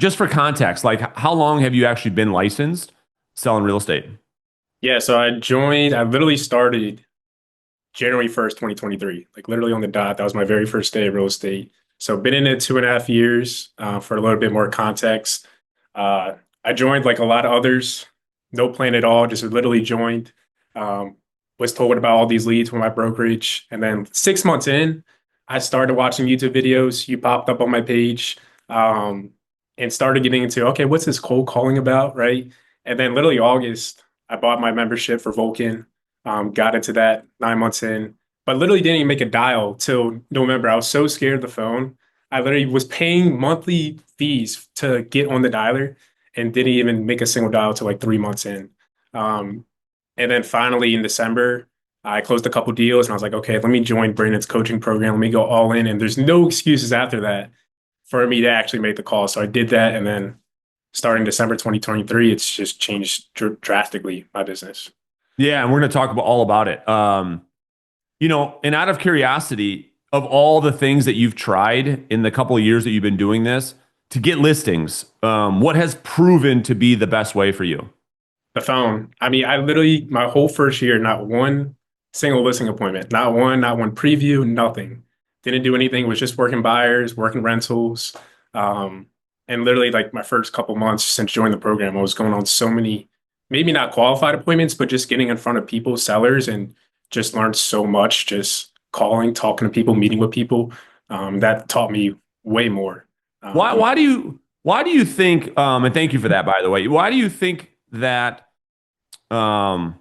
just for context, like how long have you actually been licensed selling real estate? Yeah, so I literally started January 1st, 2023, like literally on the dot. That was my very first day of real estate. So been in it 2.5 years. For a little bit more context, uh, I joined like a lot of others, no plan at all, just literally joined. Um, was told about all these leads from my brokerage. And then 6 months in, I started watching YouTube videos. You popped up on my page, um, and started getting into, okay, what's this cold calling about, right? And then literally August, I bought my membership for Vulcan. Got into that 9 months in, but literally didn't even make a dial till November. I was so scared of the phone. I literally was paying monthly fees to get on the dialer and didn't even make a single dial till like 3 months in. Um, and then finally in December, I closed a couple deals and I was like, okay, let me join Brandon's coaching program. Let me go all in. And there's no excuses after that for me to actually make the call. So I did that. And then starting December 2023, it's just changed drastically my business. Yeah, and we're going to talk about all about it. And out of curiosity, of all the things that you've tried in the couple of years that you've been doing this to get listings, what has proven to be the best way for you? The phone. I mean, I literally my whole first year, not one single listing appointment, not one preview, nothing. Didn't do anything. Was just working buyers, working rentals, um, and literally like my first couple months since joining the program, I was going on so many, maybe not qualified appointments, but just getting in front of people, sellers, and just learned so much. Just calling, talking to people, meeting with people. That taught me way more. Why Than why do you why do you think and thank you for that by the way. Why do you think that um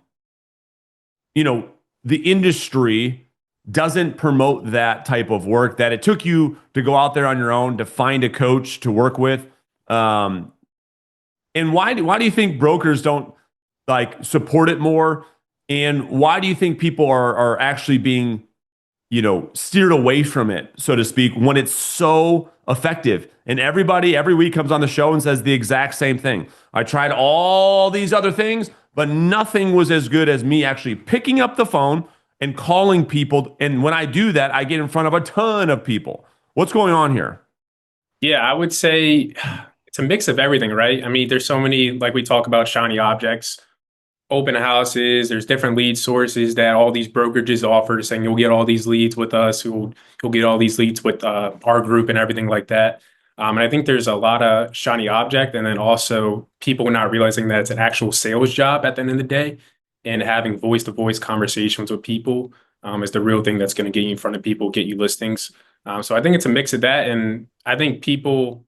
you know the industry doesn't promote that type of work that it took you to go out there on your own to find a coach to work with um and why do you think brokers don't like support it more and why do you think people are actually being steered away from it, so to speak, when it's so effective. And everybody every week comes on the show and says the exact same thing. I tried all these other things, but nothing was as good as me actually picking up the phone and calling people. And when I do that, I get in front of a ton of people. What's going on here? Yeah, I would say it's a mix of everything, right? I mean, there's so many, like we talk about shiny objects, open houses, there's different lead sources that all these brokerages offer, saying you'll get all these leads with us, you'll get all these leads with our group and everything like that. And I think there's a lot of shiny object, and then also people not realizing that it's an actual sales job at the end of the day, and having voice-to-voice conversations with people is the real thing that's going to get you in front of people, get you listings. So I think it's a mix of that, and I think people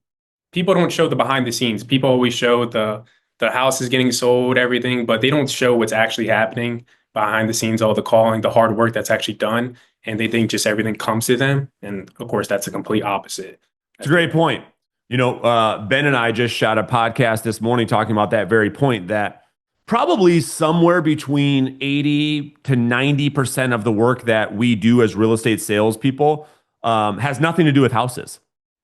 don't show the behind the scenes. People always show the house is getting sold, everything, but they don't show what's actually happening behind the scenes, all the calling, the hard work that's actually done, and they think just everything comes to them. And of course, that's a complete opposite. It's a great point. Ben and I just shot a podcast this morning talking about that very point that probably somewhere between 80 to 90% of the work that we do as real estate salespeople has nothing to do with houses,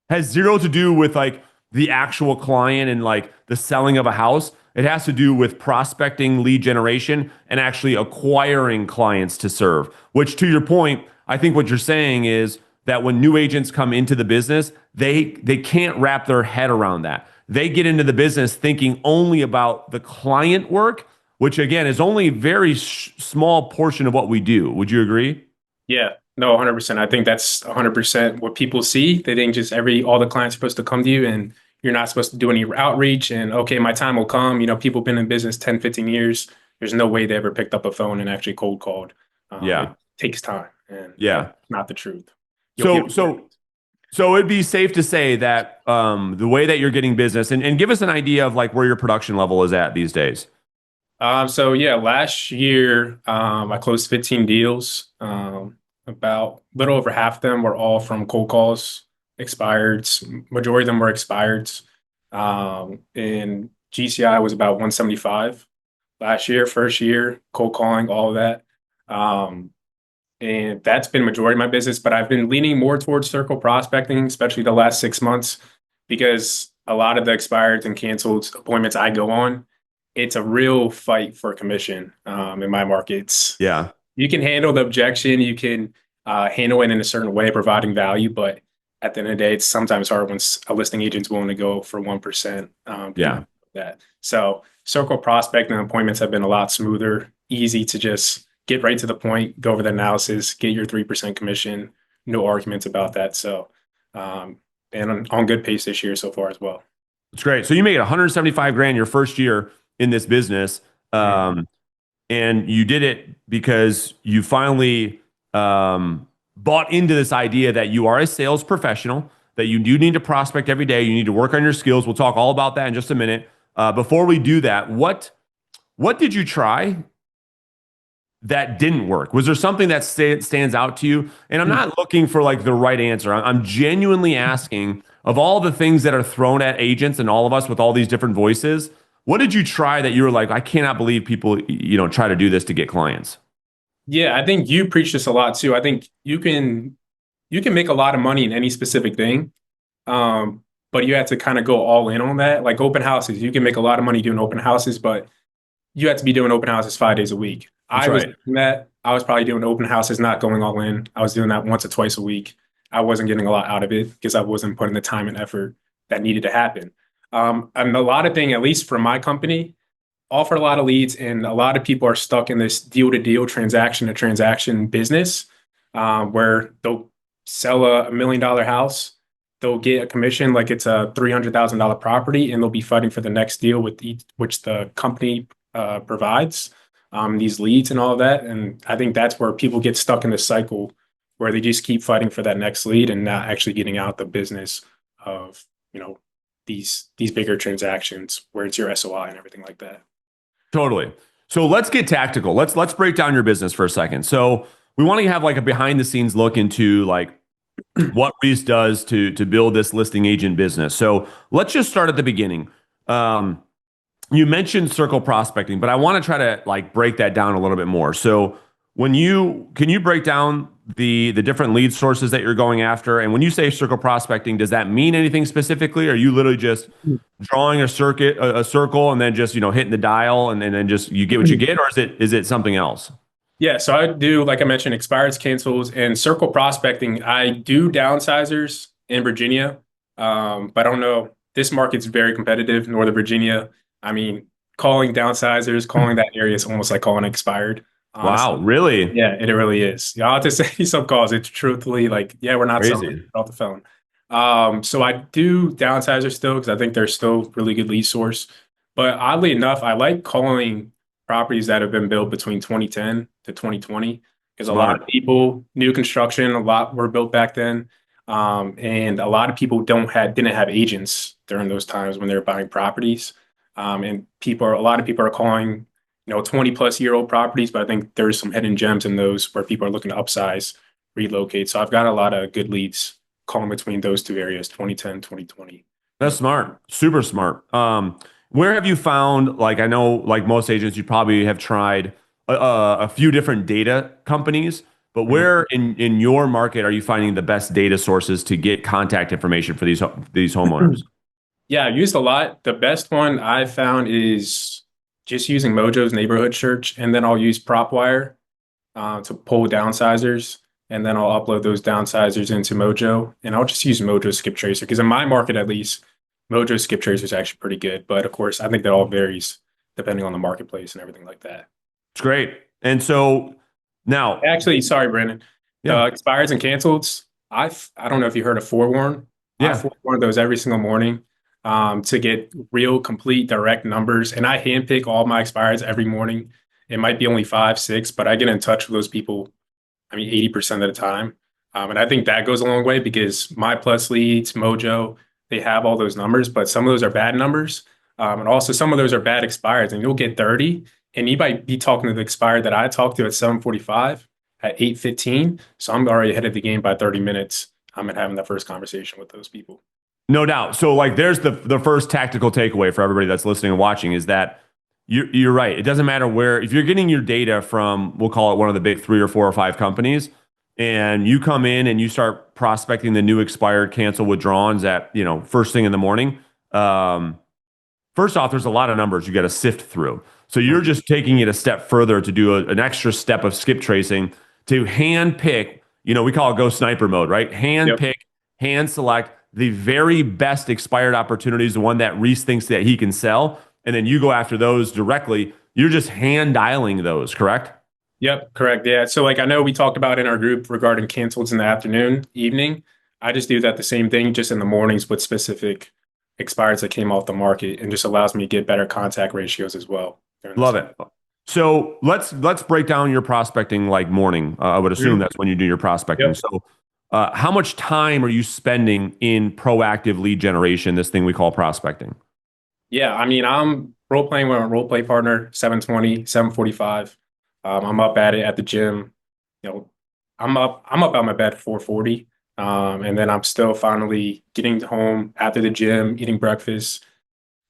has zero to do with like the actual client and like the selling of a house. It has to do with prospecting, lead generation, and actually acquiring clients to serve, which to your point, I think what you're saying is that when new agents come into the business, they can't wrap their head around that. They get into the business thinking only about the client work, which again is only a very small portion of what we do. Would you agree? Yeah, no, 100%. I think that's 100% what people see. They think just all the clients are supposed to come to you and you're not supposed to do any outreach. And okay, my time will come. People have been in business 10, 15 years. There's no way they ever picked up a phone and actually cold called. It Yeah. takes time, and that's Yeah. not the truth. You'll So get so so it'd be safe to say that the way that you're getting business and give us an idea of like where your production level is at these days. So yeah, last year I closed 15 deals. About a little over half of them were all from cold calls, expireds. Majority of them were expireds. And GCI was about 175 last year, first year, cold calling, all of that. Um, and that's been majority of my business, but I've been leaning more towards circle prospecting, especially the last 6 months, because a lot of the expired and canceled appointments I go on, it's a real fight for commission in my markets. Yeah. You can handle the objection, you can handle it in a certain way, providing value, but at the end of the day, it's sometimes hard when a listing agent's willing to go for 1%. Yeah. That. So circle prospecting appointments have been a lot smoother, easy to just get right to the point, go over the analysis, get your 3% commission, no arguments about that. So, um, and on good pace this year so far as well. It's great. So you made 175 grand your first year in this business. Mhm. Um, and you did it because you finally bought into this idea that you are a sales professional, that you do need to prospect every day. You need to work on your skills. We'll talk all about that in just a minute. Before we do that, what did you try that didn't work? Was there something that stands out to you? And I'm not looking for like the right answer. I'm genuinely asking of all the things that are thrown at agents and all of us with all these different voices, what did you try that you were like, I cannot believe people, try to do this to get clients? Yeah, I think you preach this a lot too. I think you can make a lot of money in any specific thing. But you have to kind of go all in on that. Like open houses, you can make a lot of money doing open houses, but you have to be doing open houses 5 days a week. That's I was right. doing that. I was probably doing open houses, not going all in. I was doing that once or twice a week. I wasn't getting a lot out of it because I wasn't putting the time and effort that needed to happen. And a lot of thing, at least for my company, offer a lot of leads, and a lot of people are stuck in this deal to deal, transaction to transaction business, where they'll sell a $1 million house, they'll get a commission like it's a $300,000 property, and they'll be fighting for the next deal with which the company provides these leads and all of that. And I think that's where people get stuck in this cycle where they just keep fighting for that next lead and not actually getting out the business of these bigger transactions where it's your SOI and everything like that. Totally. So let's get tactical. Let's break down your business for a second. So we want to have like a behind the scenes look into like what Reese does to build this listing agent business. So let's just start at the beginning. Um, you mentioned circle prospecting, but I want to try to like break that down a little bit more. So when you can you break down the different lead sources that you're going after? And when you say circle prospecting, does that mean anything specifically? Or are you literally just drawing a circle, and then just hitting the dial, and then just you get what you get, or is it something else? Yeah, so I do, like I mentioned, expireds, cancels, and circle prospecting. I do downsizers in Virginia, but I don't know. This market's very competitive, Northern Virginia. I mean, calling downsizers, calling that area is almost like calling expired, Wow, honestly. really Yeah, it really is. I'll have to say some calls. It's truthfully like, yeah, we're not selling crazy. off the phone. So I do downsizers still because I think they're still really good lead source. But oddly enough, I like calling properties that have been built between 2010 to 2020 because a lot Smart. of people, new construction, a lot were built back then. And a lot of people didn't have agents during those times when they were buying properties. And a lot of people are calling, 20-plus-year-old properties, but I think there's some hidden gems in those where people are looking to upsize, relocate. So I've got a lot of good leads calling between those two areas, 2010, 2020. That's smart. Super smart. Where have you found, like, I know, like most agents, you probably have tried a few different data companies, but Mhm. where in your market are you finding the best data sources to get contact information for these homeowners? Yeah, I've used a lot. The best one I've found is just using Mojo's neighborhood search, and then I'll use PropWire to pull downsizers, and then I'll upload those downsizers into Mojo, and I'll just use Mojo Skip Tracer because in my market, at least, Mojo Skip Tracer is actually pretty good. But of course, I think that all varies depending on the marketplace and everything like that. It's great. And so now, Actually, sorry, Brandon. The yeah, expires and canceleds. I don't know if you heard of Forewarn. I yeah, forewarn those every single morning to get real, complete, direct numbers, and I handpick all my expires every morning. It might be only five, six, but I get in touch with those people. I mean, 80% of the time, and I think that goes a long way because My Plus Leads, Mojo, they have all those numbers, but some of those are bad numbers, and also some of those are bad expires, and you'll get 30. And you might be talking to the expired that I talked to at 7:45 at 8:15. So I'm already ahead of the game by 30 minutes. I'm having the first conversation with those people. no doubt. So like, there's the first tactical takeaway for everybody that's listening and watching is that you're right. It doesn't matter where, if you're getting your data from, we'll call it one of the big three or four or five companies, and you come in and you start prospecting the new expired cancel withdrawals at, first thing in the morning. Um, First off, there's a lot of numbers you got to sift through. So you're just taking it a step further to do an extra step of skip tracing to hand pick, we call it go sniper mode, right? Hand Yep. pick hand select the very best expired opportunities, the one that Reese thinks that he can sell, and then you go after those directly. You're just hand dialing those, correct? Yep, correct. Yeah. So like I know we talked about in our group regarding cancels in the afternoon, evening. I just do that the same thing, just in the mornings with specific expires that came off the market and just allows me to get better contact ratios as well during this Love time. it. So let's break down your prospecting like morning. I would assume Mhm. that's when you do your prospecting. Yep. So, how much time are you spending in proactive lead generation? This thing we call prospecting. Yeah, I mean, I'm role playing with a role play partner, 7:20, 7:45. I'm up at it at the gym. You know, I'm up out of my bed 4:40. And then I'm still finally getting home after the gym, eating breakfast.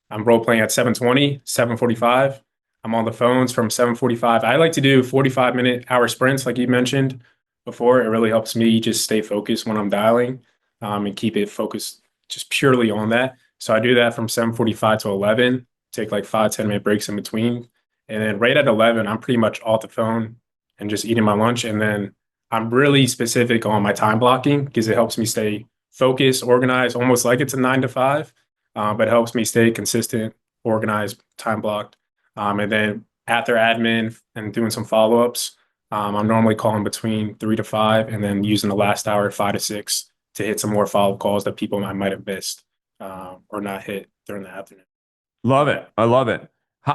I'm role playing at 7:20, 7:45. I'm on the phones from 7:45. I like to do 45-minute hour sprints, like you mentioned before. It really helps me just stay focused when I'm dialing, and keep it focused just purely on that. So I do that from 7:45 to 11, take like 5, 10 minute breaks in between. And then right at 11, I'm pretty much off the phone and just eating my lunch. And then I'm really specific on my time blocking because it helps me stay focused, organized, almost like it's a 9 to 5, but it helps me stay consistent, organized, time blocked. And then after admin and doing some follow ups, I'm normally calling between 3 to 5, and then using the last hour, 5 to 6, to hit some more follow up calls that people I might have missed or not hit during the afternoon. Love it. I love it.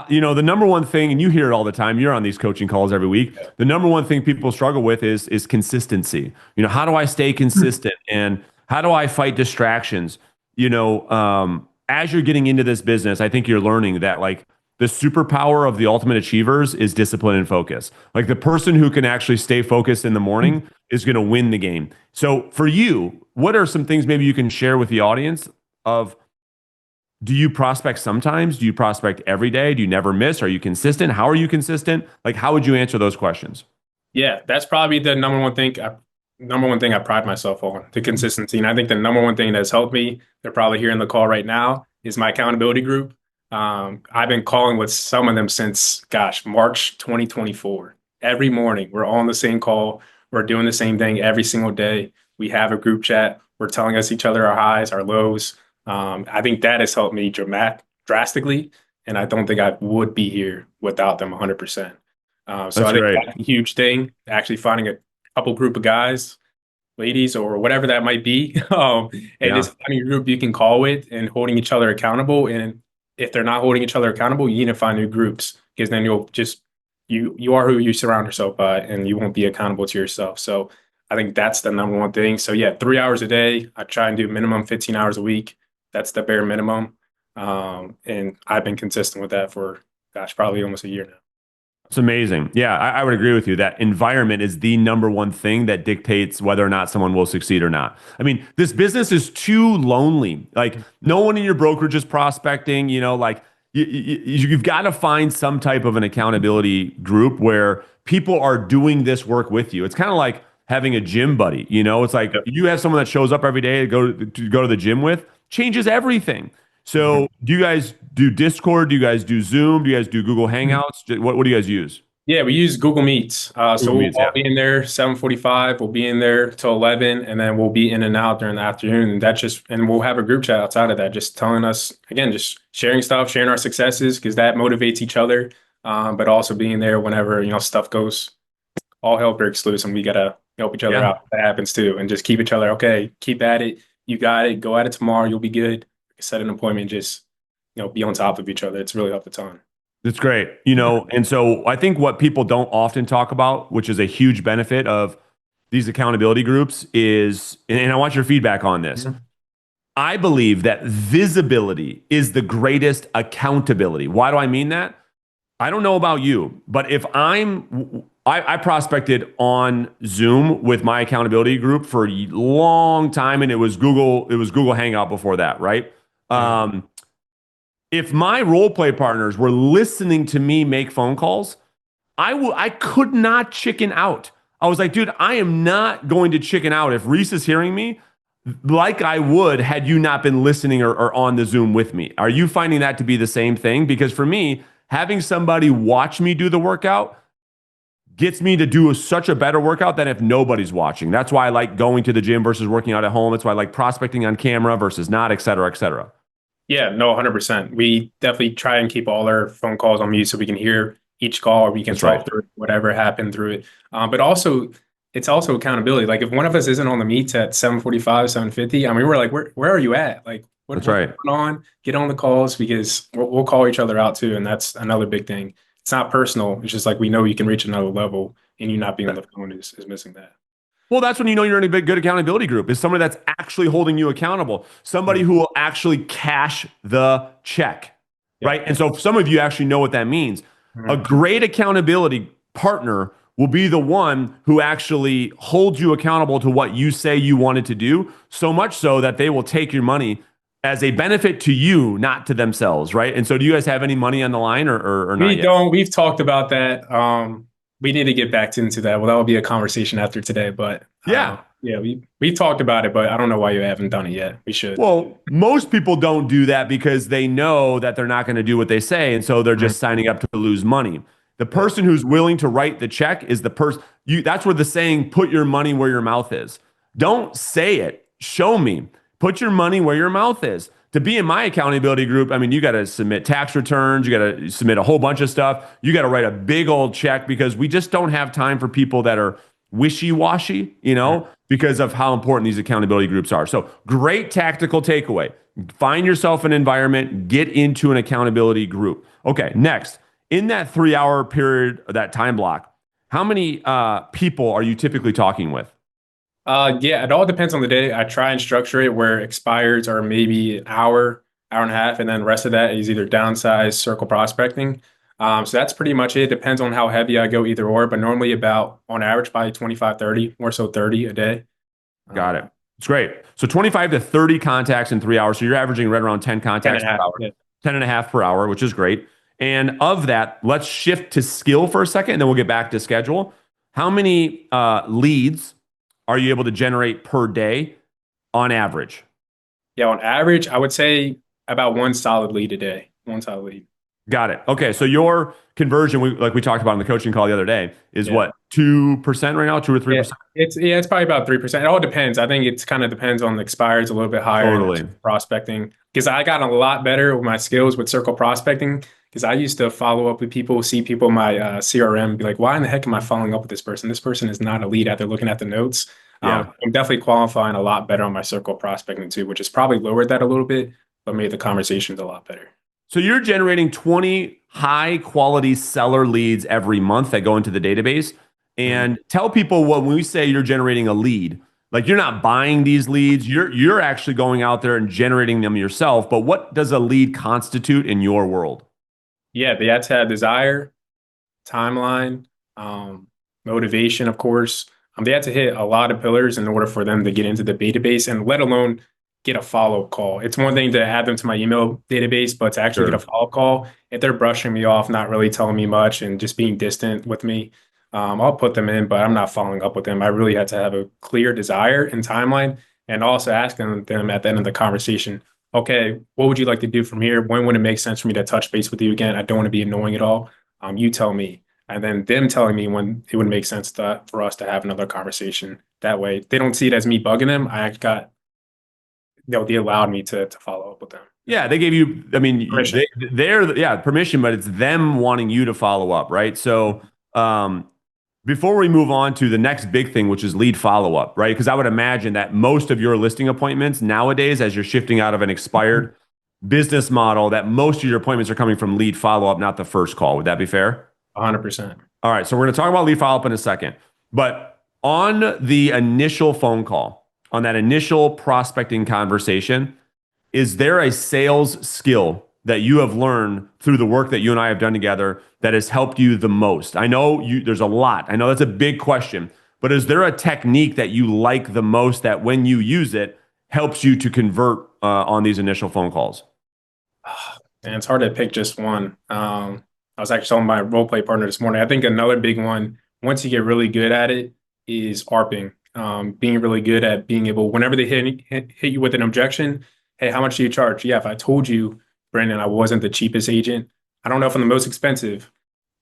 The number one thing, and you hear it all the time. You're on these coaching calls every week. The number one thing people struggle with is consistency. How do I stay consistent, and how do I fight distractions? As you're getting into this business, I think you're learning that like the superpower of the ultimate achievers is discipline and focus. Like the person who can actually stay focused in the morning is going to win the game. So for you, what are some things maybe you can share with the audience of do you prospect sometimes? Do you prospect every day? Do you never miss? Are you consistent? How are you consistent? Like, how would you answer those questions? Yeah, that's probably the number one thing I pride myself on, the consistency. And I think the number one thing that's helped me, they're probably hearing the call right now, is my accountability group. I've been calling with some of them since, gosh, March 2024. Every morning, we're all on the same call. We're doing the same thing every single day. We have a group chat. We're telling us each other our highs, our lows. I think that has helped me drastically. And I don't think I would be here without them 100%. So That's I think great. that's a huge thing, actually finding a couple group of guys, ladies, or whatever that might be, and Yeah. just finding a group you can call with and holding each other accountable. And if they're not holding each other accountable, you need to find new groups, because then you'll just you are who you surround yourself by, and you won't be accountable to yourself. So I think that's the number one thing. So yeah, 3 hours a day. I try and do minimum 15 hours a week. That's the bare minimum. And I've been consistent with that for, gosh, probably almost a year now. It's amazing. Yeah, I would agree with you that environment is the number one thing that dictates whether or not someone will succeed or not. I mean, this business is too lonely. Like, no one in your brokerage is prospecting, like you've got to find some type of an accountability group where people are doing this work with you. It's kind of like having a gym buddy, It's like Yep. you have someone that shows up every day to go to the gym with, changes everything. So, do you guys do Discord? Do you guys do Zoom? Do you guys do Google Hangouts? What do you guys use? Yeah, we use Google Meets. So Google we'll Meets, all yeah. be in there 7:45. We'll be in there till 11, and then we'll be in and out during the afternoon. And we'll have a group chat outside of that, just telling us again, just sharing stuff, sharing our successes, because that motivates each other. But also being there whenever stuff goes, all hell breaks loose, and we gotta help each other Yeah, out. That happens too, and just keep each other okay. Keep at it. You got it. Go at it tomorrow. You'll be good. Set an appointment. Just be on top of each other. It's really helped a ton. that's great. And so I think what people don't often talk about, which is a huge benefit of these accountability groups, is, and I want your feedback on this. Mhm. I believe that visibility is the greatest accountability. Why do I mean that? I don't know about you, but if I prospected on Zoom with my accountability group for a long time, and it was Google Hangout before that, right? Mhm. If my role play partners were listening to me make phone calls, I could not chicken out. I was like, dude, I am not going to chicken out if Reese is hearing me like I would had you not been listening or on the Zoom with me. Are you finding that to be the same thing? Because for me, having somebody watch me do the workout gets me to do such a better workout than if nobody's watching. That's why I like going to the gym versus working out at home. That's why I like prospecting on camera versus not, et cetera, et cetera. Yeah, no, 100%. We definitely try and keep all our phone calls on mute so we can hear each call or we can That's right. talk through whatever happened through it. But also, it's also accountability. Like if one of us isn't on the meets at 7:45, 7:50, I mean, we're like, where are you at? Like That's what's right. going on? Get on the calls because we'll call each other out too. And that's another big thing. It's not personal. It's just like we know you can reach another level and you not being on the phone is missing that. Well, that's when you know you're in a big, good accountability group is somebody that's actually holding you accountable, somebody Mm. who will actually cash the check, Yep. right? And so some of you actually know what that means. A Mhm. great accountability partner will be the one who actually holds you accountable to what you say you wanted to do, so much so that they will take your money as a benefit to you, not to themselves, right? And so do you guys have any money on the line or not We yet? don't. We've talked about that. We need to get back into that. Well, that will be a conversation after today. But Yeah. yeah, we talked about it, but I don't know why you haven't done it yet. We should. Well, most people don't do that because they know that they're not going to do what they say. And so they're Mhm. just signing up to lose money. The Yeah. person who's willing to write the check is the person you that's where the saying put your money where your mouth is. Don't say it. Show me. Put your money where your mouth is. To be in my accountability group, I mean, you got to submit tax returns, you got to submit a whole bunch of stuff. You got to write a big old check because we just don't have time for people that are wishy-washy, Mhm. because of how important these accountability groups are. So, great tactical takeaway. Find yourself an environment, get into an accountability group. Okay, next, in that 3 hour period, that time block, how many people are you typically talking with? Yeah, it all depends on the day. I try and structure it where expires are maybe an hour, hour and a half, and then the rest of that is either downsize, circle prospecting. So that's pretty much it. Depends on how heavy I go either or, but normally about on average by 25, 30, more so 30 a day. Got it. Um, It's great. So 25 to 30 contacts in 3 hours. So you're averaging right around 10 10 contacts and a per half. hour, Yeah. 10 and a half per hour, which is great. And of that, let's shift to skill for a second, and then we'll get back to schedule. How many leads are you able to generate per day on average? Yeah, on average, I would say about one solid lead a day. One solid lead. Got it. Okay, so your conversion, like we talked about in the coaching call the other day, is Yeah. what, 2% right now, 2 or Yeah. 3%? It's probably about 3%. It all depends. I think it's kind of depends on the expires a little bit higher and Totally. prospecting. Because I got a lot better with my skills with circle prospecting. Because I used to follow up with people, see people in my CRM, be like, why in the heck am I following up with this person? This person is not a lead after looking at the notes. Yeah. I'm definitely qualifying a lot better on my circle prospecting too, which has probably lowered that a little bit, but made the conversations a lot better. So you're generating 20 high quality seller leads every month that go into the database. Mhm. And tell people when we say you're generating a lead, like you're not buying these leads, you're actually going out there and generating them yourself. But what does a lead constitute in your world? Yeah, they had to have desire, timeline, um, motivation, of course. They had to hit a lot of pillars in order for them to get into the database and let alone get a follow-up call. It's one thing to add them to my email database, but to actually get a Sure. follow-up call, if they're brushing me off, not really telling me much and just being distant with me, I'll put them in, but I'm not following up with them. I really had to have a clear desire and timeline and also asking them at the end of the conversation, okay, what would you like to do from here? When would it make sense for me to touch base with you again? I don't want to be annoying at all. You tell me. And then them telling me when it would make sense for us to have another conversation. That way, they don't see it as me bugging them. They allowed me to follow up with them. Yeah, they gave you, I mean, Permission. they're, yeah, permission, but it's them wanting you to follow up, right? So, um, before we move on to the next big thing, which is lead follow up, right? Because I would imagine that most of your listing appointments nowadays, as you're shifting out of an expired business model, that most of your appointments are coming from lead follow up, not the first call. Would that be fair? 100%. All right. So we're going to talk about lead follow up in a second. But on the initial phone call, on that initial prospecting conversation, is there a sales skill that you have learned through the work that you and I have done together that has helped you the most? I know there's a lot. I know that's a big question, but is there a technique that you like the most that when you use it helps you to convert on these initial phone calls? And it's hard to pick just one. I was actually telling my role play partner this morning. I think another big one, once you get really good at it, is ARPing. Being really good at being able, whenever they hit you with an objection, hey, how much do you charge? Yeah, if I told you, Brandon, I wasn't the cheapest agent, I don't know if I'm the most expensive,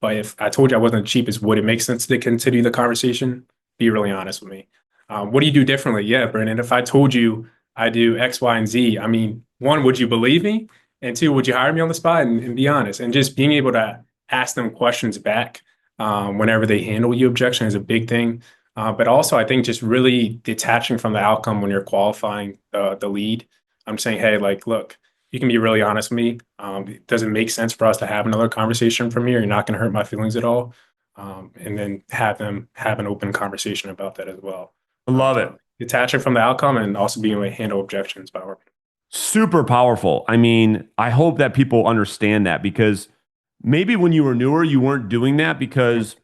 But if I told you I wasn't the cheapest, would it make sense to continue the conversation? Be really honest with me. What do you do differently? Yeah, Brendan. If I told you I do X, Y, and Z, I mean, one, would you believe me? And two, would you hire me on the spot and be honest? And just being able to ask them questions back whenever they handle you objection is a big thing. But also, I think just really detaching from the outcome when you're qualifying the lead. I'm saying, hey, like, look, you can be really honest with me. Does it make sense for us to have another conversation from here? You're not going to hurt my feelings at all. And then have them have an open conversation about that as well. I love it. So detaching from the outcome and also being able to handle objections by working. Super powerful. I mean, I hope that people understand that because maybe when you were newer, you weren't doing that because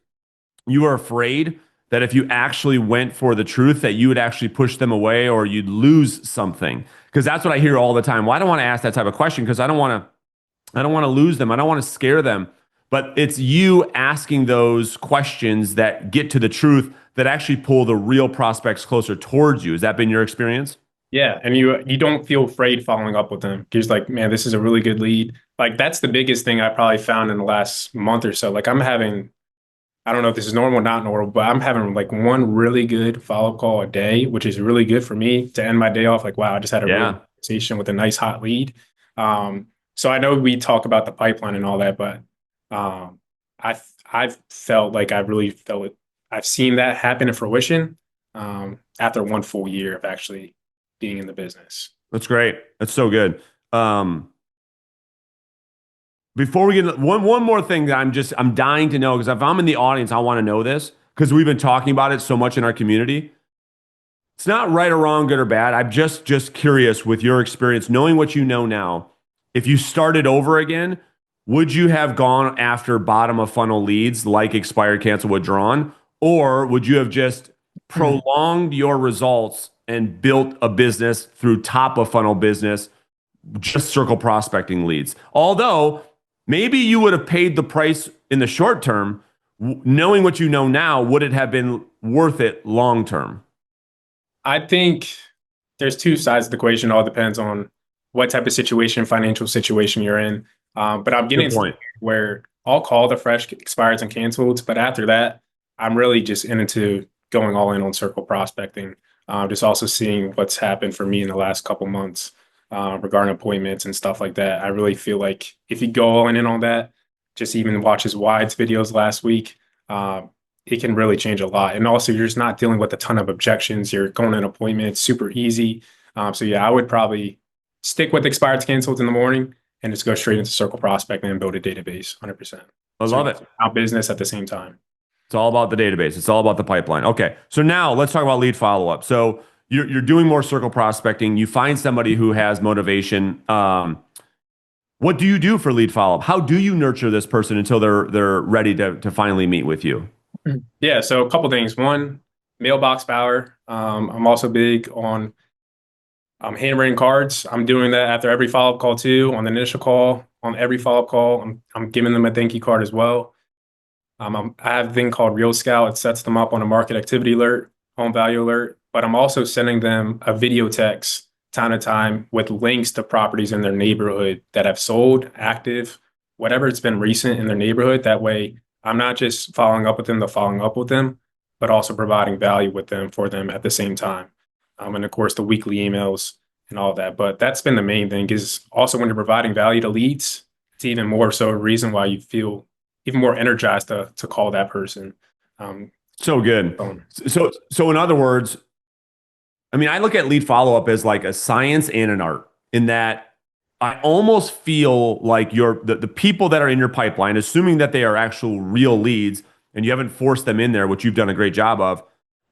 you were afraid that if you actually went for the truth, that you would actually push them away or you'd lose something. Because that's what I hear all the time. Well, I don't want to ask that type of question because I don't want to lose them. I don't want to scare them. But it's you asking those questions that get to the truth that actually pull the real prospects closer towards you. Has that been your experience? Yeah, and you don't feel afraid following up with them. You're just like, man, this is a really good lead. Like that's the biggest thing I probably found in the last month or so. Like I'm having, I don't know if this is normal or not normal, but I'm having like one really good follow-up call a day, which is really good for me to end my day off. Like, wow, I just had a really good Yeah. conversation with a nice hot lead. So I know we talk about the pipeline and all that, but um, I've felt like I really felt it. I've seen that happen in fruition after one full year of actually being in the business. That's great. That's so good. Um, Before we get one more thing that I'm dying to know because if I'm in the audience, I want to know this because we've been talking about it so much in our community. It's not right or wrong, good or bad. I'm just curious with your experience, knowing what you know now. If you started over again, would you have gone after bottom of funnel leads like expired, cancel, withdrawn, or would you have just prolonged your results and built a business through top of funnel business, just circle prospecting leads? Although maybe you would have paid the price in the short term, knowing what you know now, would it have been worth it long term? I think there's two sides of the equation. It all depends on what type of situation, financial situation you're in. But I'm getting Good to the point. point where I'll call the fresh expireds and canceled. But after that, I'm really just into going all in on circle prospecting. Just also seeing what's happened for me in the last couple months regarding appointments and stuff like that. I really feel like if you go all in on that, just even watch his wides videos last week. Um, it can really change a lot. And also, you're just not dealing with a ton of objections. You're going in appointments super easy. So yeah, I would probably stick with expired cancels in the morning and just go straight into circle prospecting and build a database 100%. I So love you it. can our business at the same time. It's all about the database. It's all about the pipeline. Okay. So now let's talk about lead follow up. So you're doing more circle prospecting. You find somebody who has motivation. What do you do for lead follow up? How do you nurture this person until they're ready to finally meet with you? Yeah, so a couple things. One, mailbox power. I'm also big on handwritten cards. I'm doing that after every follow-up call too, on the initial call, on every follow-up call. I'm giving them a thank you card as well. I have a thing called Real Scout. It sets them up on a market activity alert, home value alert, but I'm also sending them a video text time to time with links to properties in their neighborhood that have sold, active, whatever it's been recent in their neighborhood. That way, I'm not just following up with them to following up with them, but also providing value with them for them at the same time. And of course, the weekly emails and all that. But that's been the main thing is also when you're providing value to leads, it's even more so a reason why you feel even more energized to call that person. Um, So good. phone. So in other words, I mean, I look at lead follow up as like a science and an art in that I almost feel like the people that are in your pipeline, assuming that they are actual real leads and you haven't forced them in there, which you've done a great job of,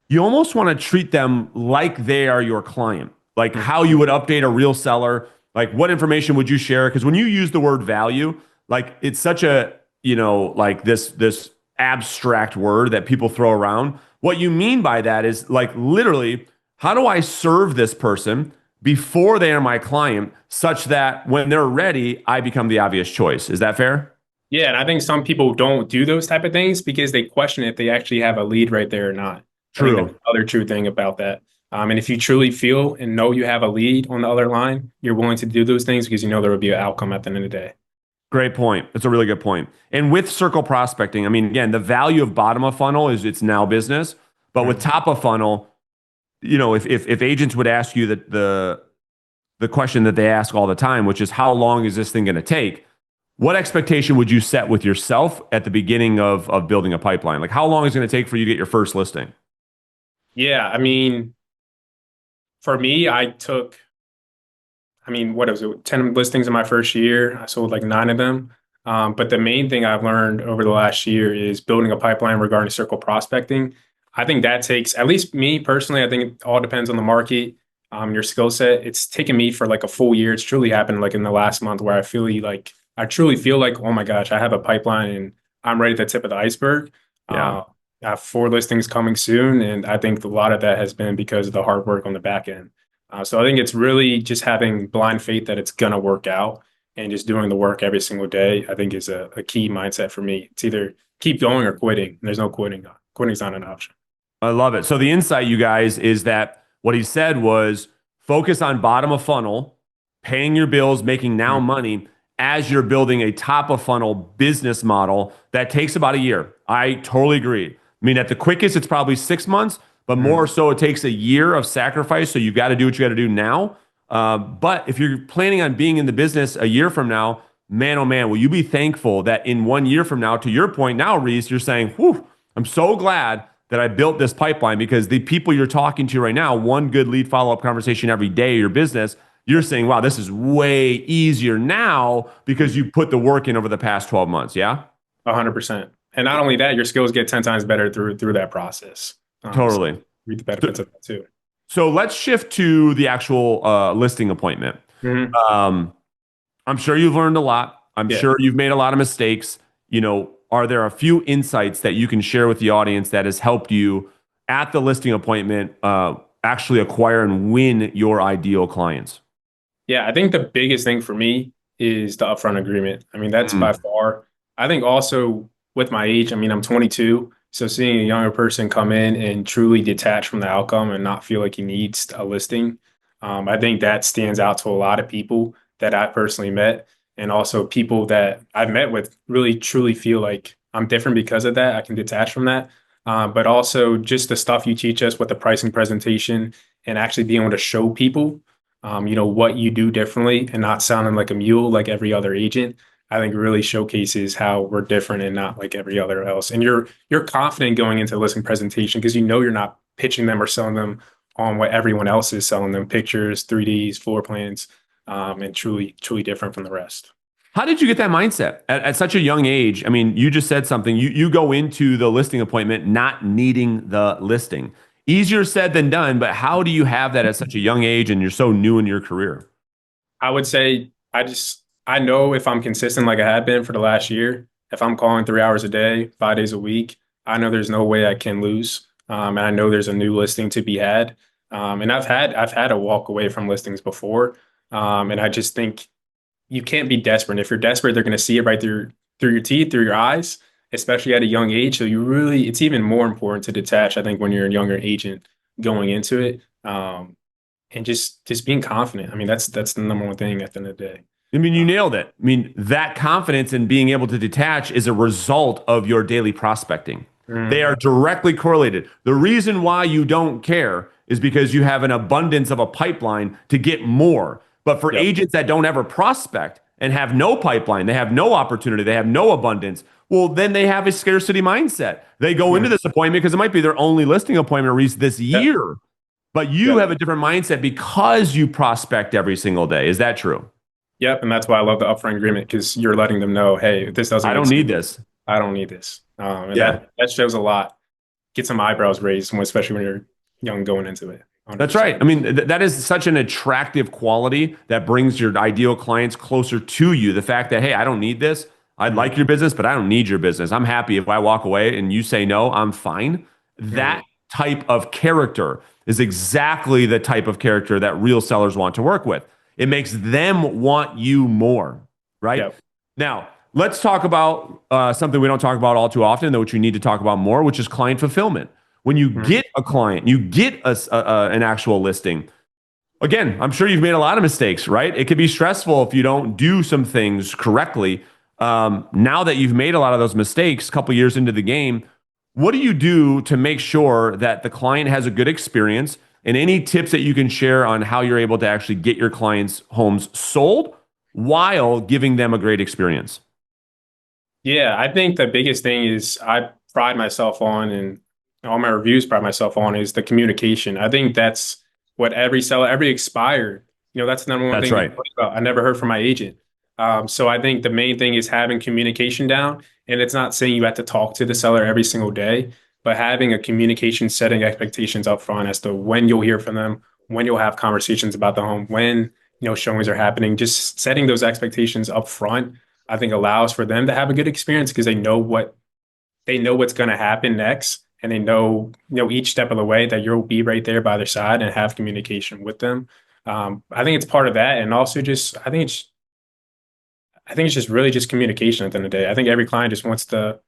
you almost want to treat them like they are your client, like how you would update a real seller, like what information would you share? Because when you use the word value, like it's such a, like this abstract word that people throw around. What you mean by that is like literally, how do I serve this person before they are my client such that when they're ready, I become the obvious choice? Is that fair? Yeah, and I think some people don't do those type of things because they question if they actually have a lead right there or not. I think that's True. the other true thing about that. And if you truly feel and know you have a lead on the other line, you're willing to do those things because you know there will be an outcome at the end of the day. Great point. That's a really good point. And with circle prospecting, I mean, again, the value of bottom of funnel is it's now business. But with Mhm. top of funnel, if agents would ask you the question that they ask all the time, which is how long is this thing going to take? What expectation would you set with yourself at the beginning of building a pipeline? Like how long is it going to take for you to get your first listing? Yeah, I mean, for me, what was it? 10 listings in my first year. I sold like nine of them. But the main thing I've learned over the last year is building a pipeline regarding circle prospecting. I think that takes, at least me personally, I think it all depends on the market, your skill set. It's taken me for like a full year. It's truly happened like in the last month where I truly feel like, oh my gosh, I have a pipeline and I'm right at the tip of the iceberg. Yeah. I have four listings coming soon. And I think a lot of that has been because of the hard work on the back end. So I think it's really just having blind faith that it's going to work out and just doing the work every single day, I think is a key mindset for me. It's either keep going or quitting. There's no quitting. Quitting's not an option. I love it. So the insight, you guys, is that what he said was focus on bottom of funnel, paying your bills, making now Mhm. money as you're building a top of funnel business model that takes about a year. I totally agree. I mean, at the quickest, it's probably 6 months, but more Mhm. so, it takes a year of sacrifice. So you got to do what you got to do now. But if you're planning on being in the business a year from now, man, oh man, will you be thankful that in 1 year from now, to your point now, Reese, you're saying, whew, I'm so glad that I built this pipeline because the people you're talking to right now, one good lead follow up conversation every day of your business, you're saying, wow, this is way easier now because you put the work in over the past 12 months. Yeah, 100%. And not only that, your skills get 10 times better through that process. So totally. reap the So, benefits of that too. so let's shift to the actual listing appointment. Mhm. Um, I'm sure you've learned a lot. I'm Yeah. sure you've made a lot of mistakes. Are there a few insights that you can share with the audience that has helped you at the listing appointment actually acquire and win your ideal clients? Yeah, I think the biggest thing for me is the upfront agreement. I mean, that's by Mm, far. I think also with my age, I mean, I'm 22, so seeing a younger person come in and truly detach from the outcome and not feel like he needs a listing, I think that stands out to a lot of people that I personally met, and also people that I've met with really truly feel like I'm different because of that. I can detach from that. But also just the stuff you teach us with the pricing presentation and actually being able to show people what you do differently and not sounding like a mule like every other agent, I think really showcases how we're different and not like every other else. And you're confident going into the listing presentation because you know you're not pitching them or selling them on what everyone else is selling them, pictures, 3Ds, floor plans, and truly different from the rest. How did you get that mindset at such a young age? I mean, you just said something. You go into the listing appointment not needing the listing. Easier said than done, but how do you have that at such a young age and you're so new in your career? I would say I know if I'm consistent like I have been for the last year, if I'm calling 3 hours a day, 5 days a week, I know there's no way I can lose. And I know there's a new listing to be had. And I've had to walk away from listings before. And I just think you can't be desperate. If you're desperate, they're going to see it right through your teeth, through your eyes, especially at a young age. So it's even more important to detach, I think, when you're a younger agent going into it. And just being confident. I mean, that's the number one thing at the end of the day. I mean, you Uh, nailed it. I mean, that confidence in being able to detach is a result of your daily prospecting. They mm, are directly correlated. The reason why you don't care is because you have an abundance of a pipeline to get more. But for yep. agents that don't ever prospect and have no pipeline, they have no opportunity, they have no abundance, well, then they have a scarcity mindset. They go into Mm, this appointment because it might be their only listing appointment at least this yep. year. But you Yep. have a different mindset because you prospect every single day. Is that true? Yep. And that's why I love the upfront agreement because you're letting them know, hey, if this doesn't I make don't sense, need this. I don't need this. And Yeah. that shows a lot. Get some eyebrows raised, especially when you're young going into it. That's 100%. right. I mean, that is such an attractive quality that brings your ideal clients closer to you. The fact that, hey, I don't need this. I Mm, like your business, but I don't need your business. I'm happy if I walk away and you say no, I'm fine. That mm, type of character is exactly the type of character that real sellers want to work with. It makes them want you more, right? yep. Now, let's talk about something we don't talk about all too often, though, which we need to talk about more, which is client fulfillment. When you Mm, get a client, you get an actual listing. Again, I'm sure you've made a lot of mistakes, right? It could be stressful if you don't do some things correctly. Now that you've made a lot of those mistakes, a couple years into the game, what do you do to make sure that the client has a good experience? And any tips that you can share on how you're able to actually get your clients' homes sold while giving them a great experience? Yeah, I think the biggest thing is I pride myself on, and all my reviews pride myself on, is the communication. I think that's what every seller, every expired, that's the number one That's thing they right. complain about. I never heard from my agent. So I think the main thing is having communication down. And it's not saying you have to talk to the seller every single day, but having a communication, setting expectations up front as to when you'll hear from them, when you'll have conversations about the home, when, showings are happening, just setting those expectations up front. I think allows for them to have a good experience because they know what's going to happen next, and they know each step of the way that you'll be right there by their side and have communication with them. I think it's part of that, and also just I think it's just really just communication at the end of the day. I think every client just wants to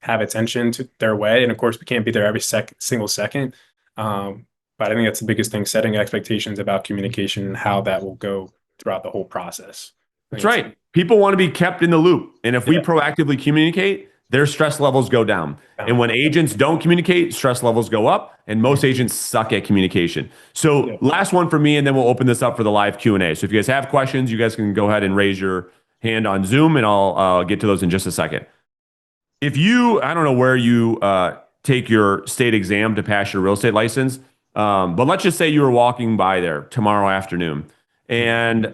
have attention to their way, and of course we can't be there every single second. But I think that's the biggest thing: setting expectations about communication and how that will go throughout the whole process. I That's think it's right. People want to be kept in the loop. And if we yeah. proactively communicate, their stress levels go down. And when agents don't communicate, stress levels go up. And most agents suck at communication. So Yeah. last one for me, and then we'll open this up for the live Q&A. So if you guys have questions, you guys can go ahead and raise your hand on Zoom, and I'll get to those in just a second. If you, I don't know where you take your state exam to pass your real estate license, but let's just say you were walking by there tomorrow afternoon, and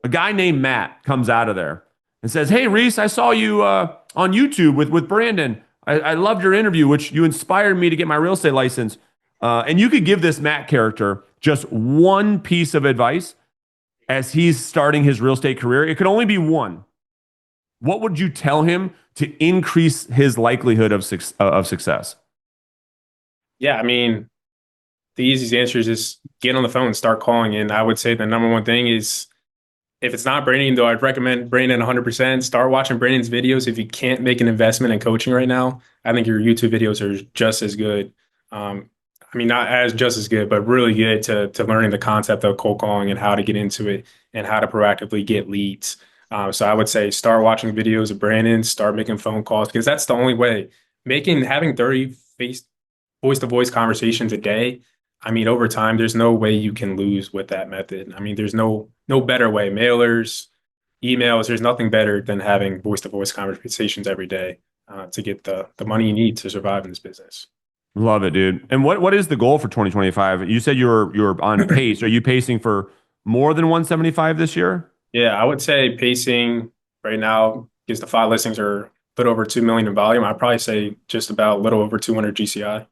a guy named Matt comes out of there and says, "Hey, Reese, I saw you on YouTube with Brandon. I loved your interview, which you inspired me to get my real estate license." And you could give this Matt character just one piece of advice as he's starting his real estate career. It could only be one. What would you tell him to increase his likelihood of success? Yeah, I mean, the easiest answer is just get on the phone and start calling. And I would say the number one thing is if it's not Brandon, though, I'd recommend Brandon 100%. Start watching Brandon's videos. If you can't make an investment in coaching right now, I think your YouTube videos are just as good. I mean, not as just as good, but really good to learning the concept of cold calling and how to get into it and how to proactively get leads. So I would say start watching videos of Brandon, start making phone calls because that's the only way. Having 30 voice to voice conversations a day. I mean, over time, there's no way you can lose with that method. I mean, there's no better way. Mailers, emails, there's nothing better than having voice to voice conversations every day to get the money you need to survive in this business. Love it, dude. And what is the goal for 2025? You said you're on pace. Are you pacing for more than 175 this year? Yeah, I would say pacing right now, because the five listings are a little over 2 million in volume. I'd probably say just about a little over 200 GCI.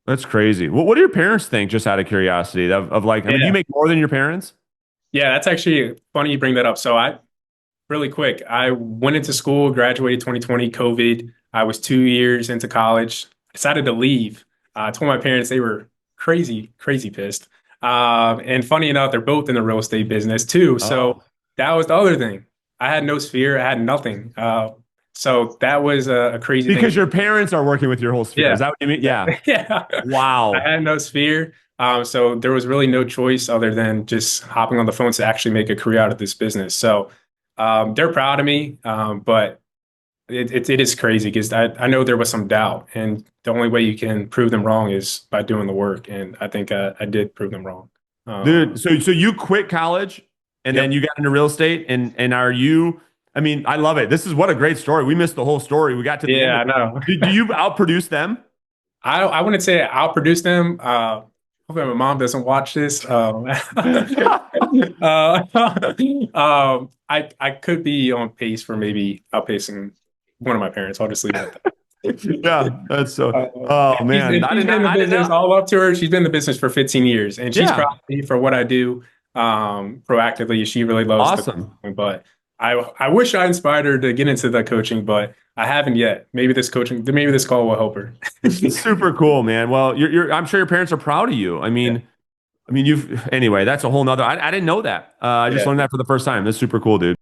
That's crazy. What do your parents think, just out of curiosity, of like, I mean, do you Yeah. make more than your parents? Yeah, that's actually funny you bring that up. So really quick, I went into school, graduated 2020, COVID. I was 2 years into college, decided to leave. I told my parents they were crazy, crazy pissed. And funny enough, they're both in the real estate business too. So Oh, that was the other thing. I had no sphere, I had nothing. So that was a crazy thing. because your parents are working with your whole sphere. Is Yeah. that what you mean? Yeah. Yeah. I Wow. had no sphere. So there was really no choice other than just hopping on the phone to actually make a career out of this business. So they're proud of me, but it is crazy because I know there was some doubt, and the only way you can prove them wrong is by doing the work. And I think I did prove them wrong. Dude, so you quit college and then Yep. you got into real estate, and are you, I mean, I love it. This is what a great story. We missed the whole story. We got to the end Yeah, of I it. know. Do you outproduce them? I wouldn't say I'll produce them. Hopefully my mom doesn't watch this. I could be on pace for maybe outpacing one of my parents. I'll just leave it at that. Yeah, that's so. Oh man, And she's been in the I did business not. all up to her. She's been in the business for 15 years, and she's proud Yeah, of me for what I do proactively. She really loves the awesome. coaching, but I wish I inspired her to get into the coaching, but I haven't yet. Maybe this call will help her. Super cool, man. Well, I'm sure your parents are proud of you. Yeah. I mean, you've anyway. That's a whole nother. I didn't know that. I just Yeah. learned that for the first time. That's super cool, dude.